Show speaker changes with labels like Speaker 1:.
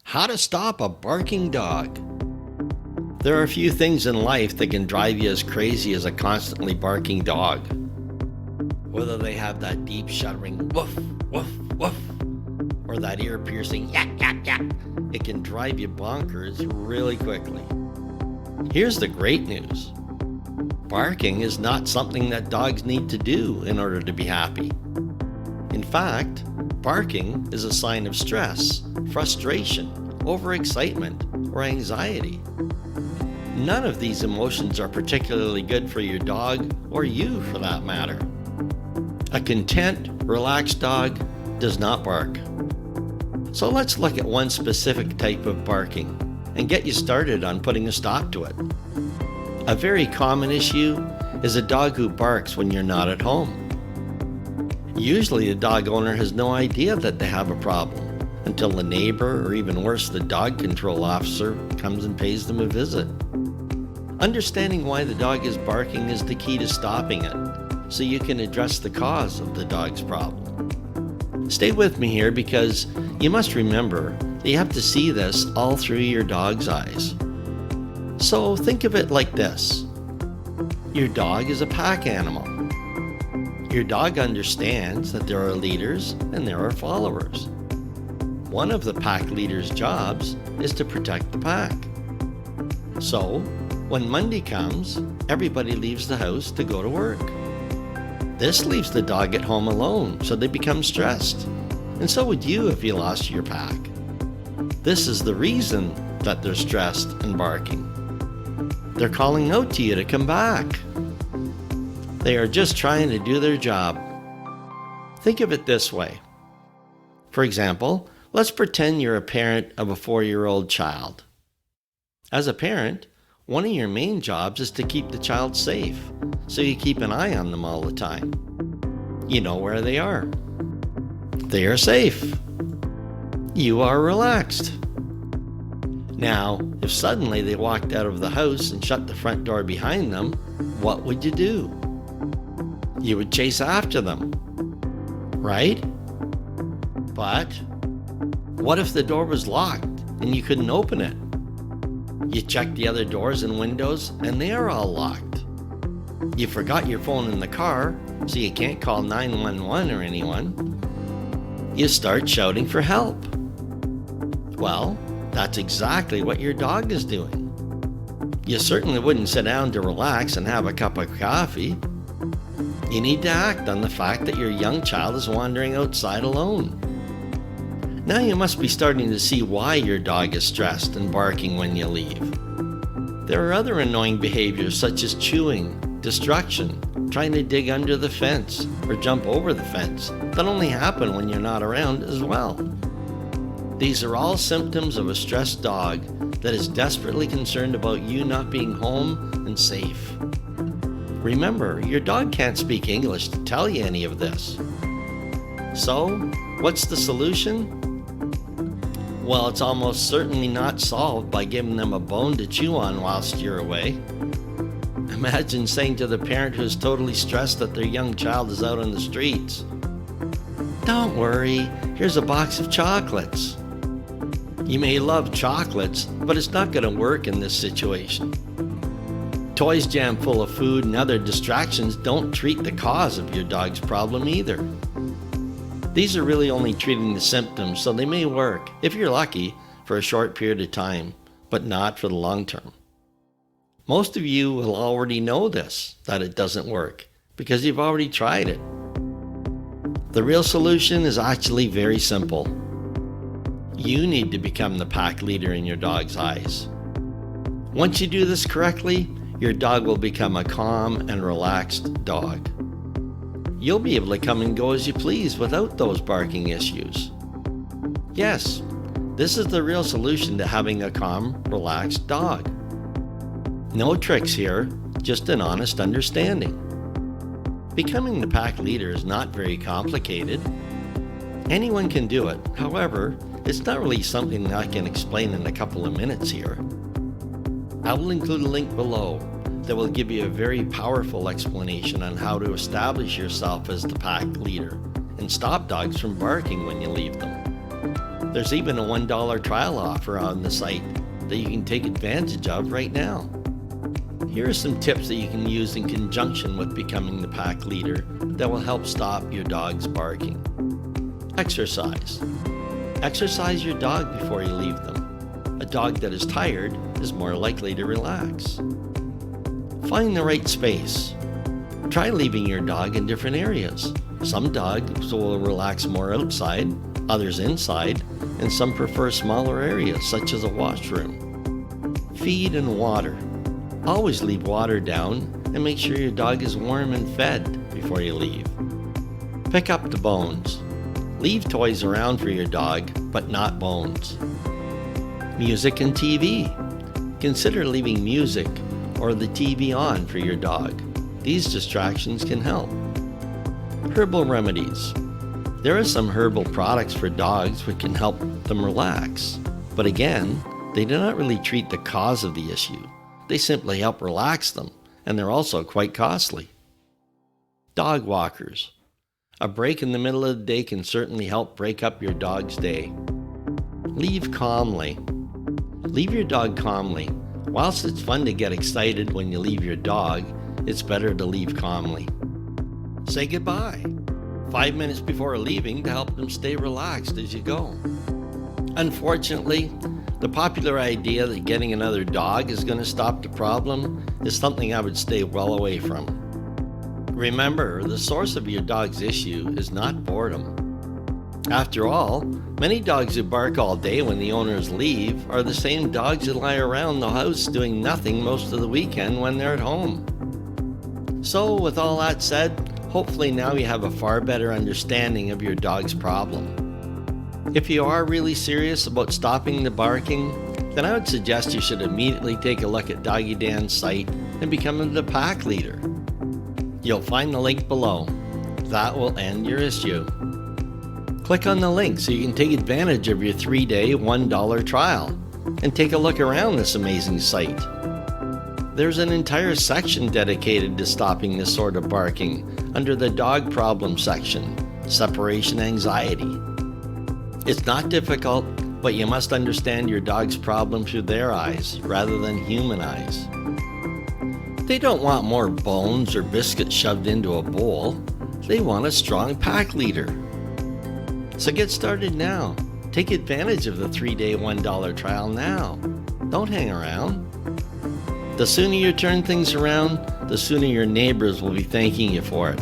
Speaker 1: How to stop a barking dog. There are a few things in life that can drive you as crazy as a constantly barking dog. Whether they have that deep shuddering woof, woof, woof, or that ear-piercing yak, yak, yak, it can drive you bonkers really quickly. Here's the great news. Barking is not something that dogs need to do in order to be happy. In fact, barking is a sign of stress, frustration, overexcitement, or anxiety. None of these emotions are particularly good for your dog, or you for that matter. A content, relaxed dog does not bark. So let's look at one specific type of barking and get you started on putting a stop to it. A very common issue is a dog who barks when you're not at home. Usually the dog owner has no idea that they have a problem until the neighbor, or even worse, the dog control officer, comes and pays them a visit. Understanding why the dog is barking is the key to stopping it, so you can address the cause of the dog's problem. Stay with me here because you must remember that you have to see this all through your dog's eyes. So think of it like this. Your dog is a pack animal. Your dog understands that there are leaders and there are followers. One of the pack leader's jobs is to protect the pack. So, when Monday comes, everybody leaves the house to go to work. This leaves the dog at home alone, so they become stressed. And so would you if you lost your pack. This is the reason that they're stressed and barking. They're calling out to you to come back. They are just trying to do their job. Think of it this way. For example, let's pretend you're a parent of a 4-year-old child. As a parent, one of your main jobs is to keep the child safe, so you keep an eye on them all the time. You know where they are. They are safe. You are relaxed. Now, if suddenly they walked out of the house and shut the front door behind them, what would you do? You would chase after them, right? But what if the door was locked and you couldn't open it? You checked the other doors and windows and they are all locked. You forgot your phone in the car, so you can't call 911 or anyone. You start shouting for help. Well, that's exactly what your dog is doing. You certainly wouldn't sit down to relax and have a cup of coffee. You need to act on the fact that your young child is wandering outside alone. Now you must be starting to see why your dog is stressed and barking when you leave. There are other annoying behaviors such as chewing, destruction, trying to dig under the fence, or jump over the fence that only happen when you're not around as well. These are all symptoms of a stressed dog that is desperately concerned about you not being home and safe. Remember, your dog can't speak English to tell you any of this. So, what's the solution? Well, it's almost certainly not solved by giving them a bone to chew on whilst you're away. Imagine saying to the parent who's totally stressed that their young child is out on the streets, "Don't worry, here's a box of chocolates." You may love chocolates, but it's not going to work in this situation. Toys jammed full of food and other distractions don't treat the cause of your dog's problem either. These are really only treating the symptoms, so they may work, if you're lucky, for a short period of time, but not for the long term. Most of you will already know this, that it doesn't work, because you've already tried it. The real solution is actually very simple. You need to become the pack leader in your dog's eyes. Once you do this correctly, your dog will become a calm and relaxed dog. You'll be able to come and go as you please without those barking issues. Yes, this is the real solution to having a calm, relaxed dog. No tricks here, just an honest understanding. Becoming the pack leader is not very complicated. Anyone can do it. However, it's not really something that I can explain in a couple of minutes here. I will include a link below that will give you a very powerful explanation on how to establish yourself as the pack leader and stop dogs from barking when you leave them. There's even a $1 trial offer on the site that you can take advantage of right now. Here are some tips that you can use in conjunction with becoming the pack leader that will help stop your dog's barking. Exercise. Exercise your dog before you leave them. A dog that is tired is more likely to relax. Find the right space. Try leaving your dog in different areas. Some dogs will relax more outside, others inside, and some prefer smaller areas such as a washroom. Feed and water. Always leave water down and make sure your dog is warm and fed before you leave. Pick up the bones. Leave toys around for your dog, but not bones. Music and TV. Consider leaving music or the TV on for your dog. These distractions can help. Herbal remedies. There are some herbal products for dogs which can help them relax. But again, they do not really treat the cause of the issue. They simply help relax them, and they're also quite costly. Dog walkers. A break in the middle of the day can certainly help break up your dog's day. Leave calmly. Leave your dog calmly. Whilst it's fun to get excited when you leave your dog, it's better to leave calmly. Say goodbye 5 minutes before leaving to help them stay relaxed as you go. Unfortunately, the popular idea that getting another dog is going to stop the problem is something I would stay well away from. Remember, the source of your dog's issue is not boredom. After all, many dogs who bark all day when the owners leave are the same dogs that lie around the house doing nothing most of the weekend when they're at home. So, with all that said, hopefully now you have a far better understanding of your dog's problem. If you are really serious about stopping the barking, then I would suggest you should immediately take a look at Doggy Dan's site and become the pack leader. You'll find the link below. That will end your issue. Click on the link so you can take advantage of your 3-day $1 trial and take a look around this amazing site. There's an entire section dedicated to stopping this sort of barking under the dog problem section, separation anxiety. It's not difficult, but you must understand your dog's problem through their eyes rather than human eyes. They don't want more bones or biscuits shoved into a bowl. They want a strong pack leader. So get started now. Take advantage of the 3-day $1 trial now. Don't hang around. The sooner you turn things around, the sooner your neighbors will be thanking you for it.